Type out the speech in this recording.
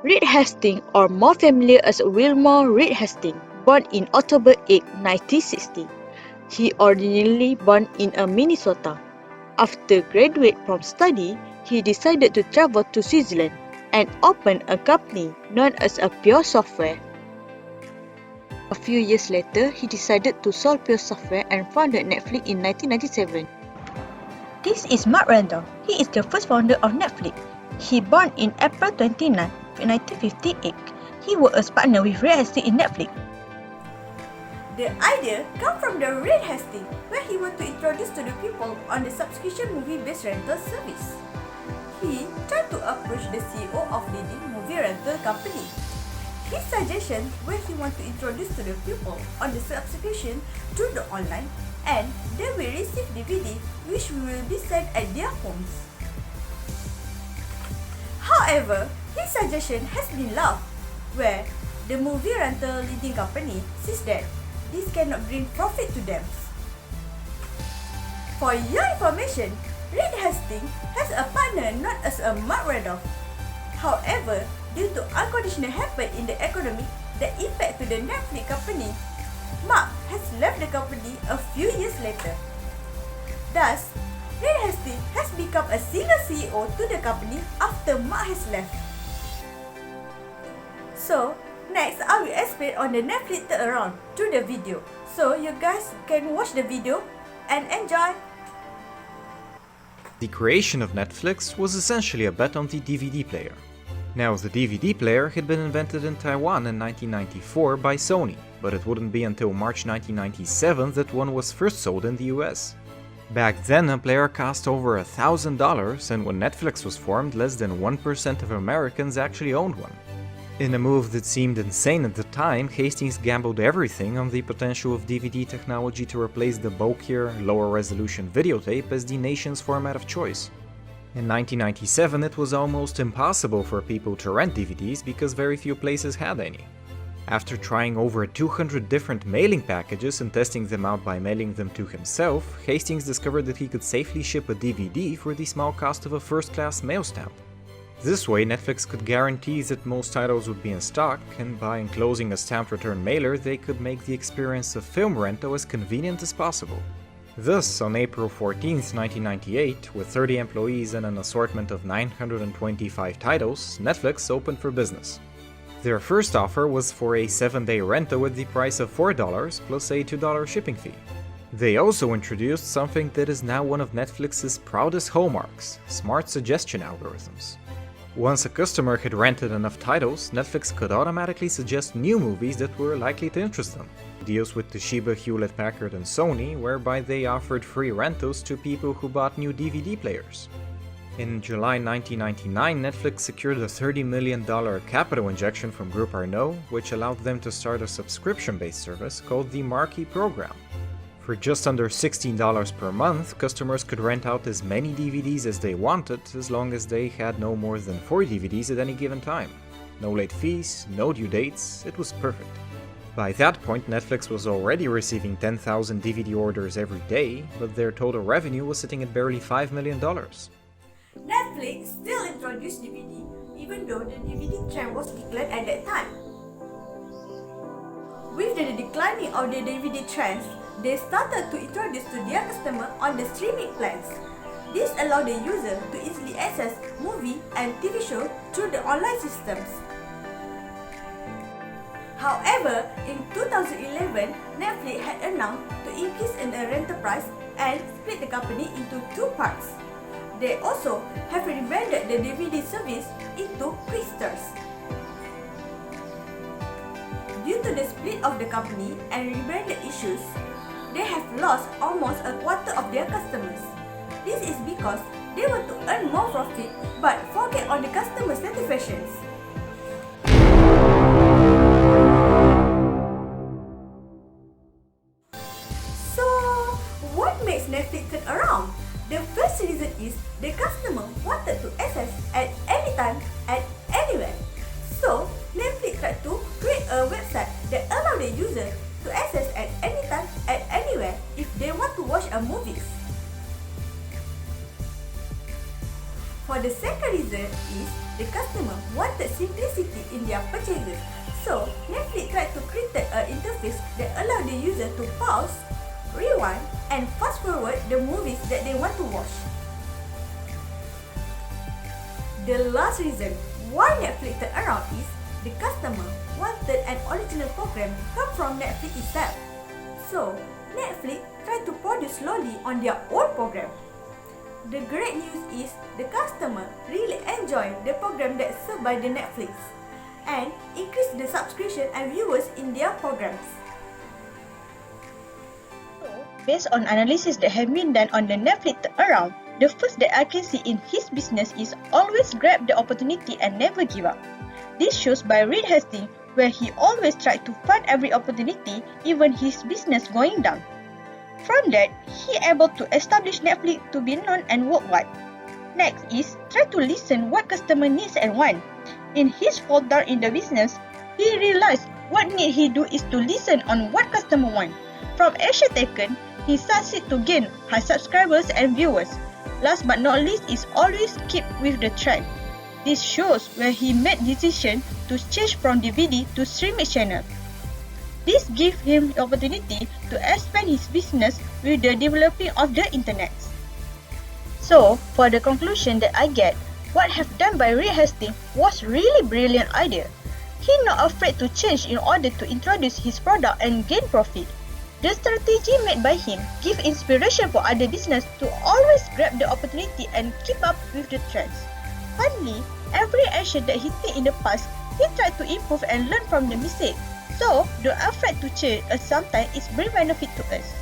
Reed Hastings, or more familiar as Wilmore Reed Hastings, born in October 8, 1960. He originally born in Minnesota. After graduate from study, he decided to travel to Switzerland and open a company known as Pure Software. A few years later, he decided to sell Pure Software and founded Netflix in 1997. This is Mark Randall. He is the first founder of Netflix. He born in April 29, 1958. He was a partner with Reed Hastings in Netflix. The idea comes from the Reed Hastings, where he wanted to introduce to the people on the subscription movie-based rental service. He tried to approach the CEO of leading movie rental company. His suggestion where he wanted to introduce to the people on the subscription through the online, and they will receive DVD which will be sent at their homes. However, his suggestion has been laughed, where the movie rental leading company says that this cannot bring profit to them. For your information, Reed Hastings has a partner known as Mark Randolph. However, due to unconditional happen in the economy that impact to the Netflix company, Mark has left the company a few years later. Thus, Reed Hastings has become a single CEO to the company after Mark has left. So, next I will explain on the Netflix turnaround through the video. So, you guys can watch the video and enjoy. The creation of Netflix was essentially a bet on the DVD player. Now, the DVD player had been invented in Taiwan in 1994 by Sony, but it wouldn't be until March 1997 that one was first sold in the US. Back then, a player cost over $1,000, and when Netflix was formed, less than 1% of Americans actually owned one. In a move that seemed insane at the time, Hastings gambled everything on the potential of DVD technology to replace the bulkier, lower-resolution videotape as the nation's format of choice. In 1997, it was almost impossible for people to rent DVDs because very few places had any. After trying over 200 different mailing packages and testing them out by mailing them to himself, Hastings discovered that he could safely ship a DVD for the small cost of a first-class mail stamp. This way, Netflix could guarantee that most titles would be in stock, and by enclosing a stamped return mailer, they could make the experience of film rental as convenient as possible. Thus, on April 14, 1998, with 30 employees and an assortment of 925 titles, Netflix opened for business. Their first offer was for a 7-day rental at the price of $4 plus a $2 shipping fee. They also introduced something that is now one of Netflix's proudest hallmarks: smart suggestion algorithms. Once a customer had rented enough titles, Netflix could automatically suggest new movies that were likely to interest them. Deals with Toshiba, Hewlett-Packard, and Sony, whereby they offered free rentals to people who bought new DVD players. In July 1999, Netflix secured a $30 million capital injection from Groupe Arnaud, which allowed them to start a subscription-based service called the Marquee Program. For just under $16 per month, customers could rent out as many DVDs as they wanted, as long as they had no more than 4 DVDs at any given time. No late fees, no due dates, it was perfect. By that point, Netflix was already receiving 10,000 DVD orders every day, but their total revenue was sitting at barely $5 million. Netflix still introduced DVD, even though the DVD trend was declared at that time. With the declining of the DVD trends, they started to introduce to their customer on the streaming plans. This allowed the user to easily access movie and TV shows through the online systems. However, in 2011, Netflix had announced to increase in the rental price and split the company into 2 parts. They also have rebranded the DVD service into Quickstars. Due to the split of the company and rebranded issues, they have lost almost a quarter of their customers. This is because they want to earn more profit but forget on the customer satisfactions. So, what makes Netflix turn around? The first reason is the customer wanted to access at any time, at anywhere. So, Netflix tried to create a website that allows the user to access at any time, at anywhere if they want to watch a movie. For For the second reason is the customer wanted simplicity in their purchases. So, Netflix tried to create an interface that allowed the user to pause, rewind, and fast forward the movies that they want to watch. The last reason why Netflix turned around is the customer wanted an original program come from Netflix itself. So, Netflix tried to produce slowly on their own program. The great news is the customer really enjoy the program that's served by the Netflix and increase the subscription and viewers in their programs. Based on analysis that have been done on the Netflix turnaround, the first that I can see in his business is always grab the opportunity and never give up. This shows by Reed Hastings, where he always tried to find every opportunity, even his business going down. From that, he able to establish Netflix to be known and worldwide. Next is try to listen what customer needs and want. In his fall down in the business, he realized what need he do is to listen on what customer want. From action taken, he succeed to gain high subscribers and viewers. Last but not least is always keep with the trend. This shows where he made decision to change from DVD to streaming channel. This gives him the opportunity to expand his business with the developing of the internet. So, for the conclusion that I get, what have done by Reed Hastings was really brilliant idea. He not afraid to change in order to introduce his product and gain profit. The strategy made by him give inspiration for other business to always grab the opportunity and keep up with the trends. Finally, every action that he take in the past, he tried to improve and learn from the mistake. So, don't afraid to change as sometimes it brings benefit to us.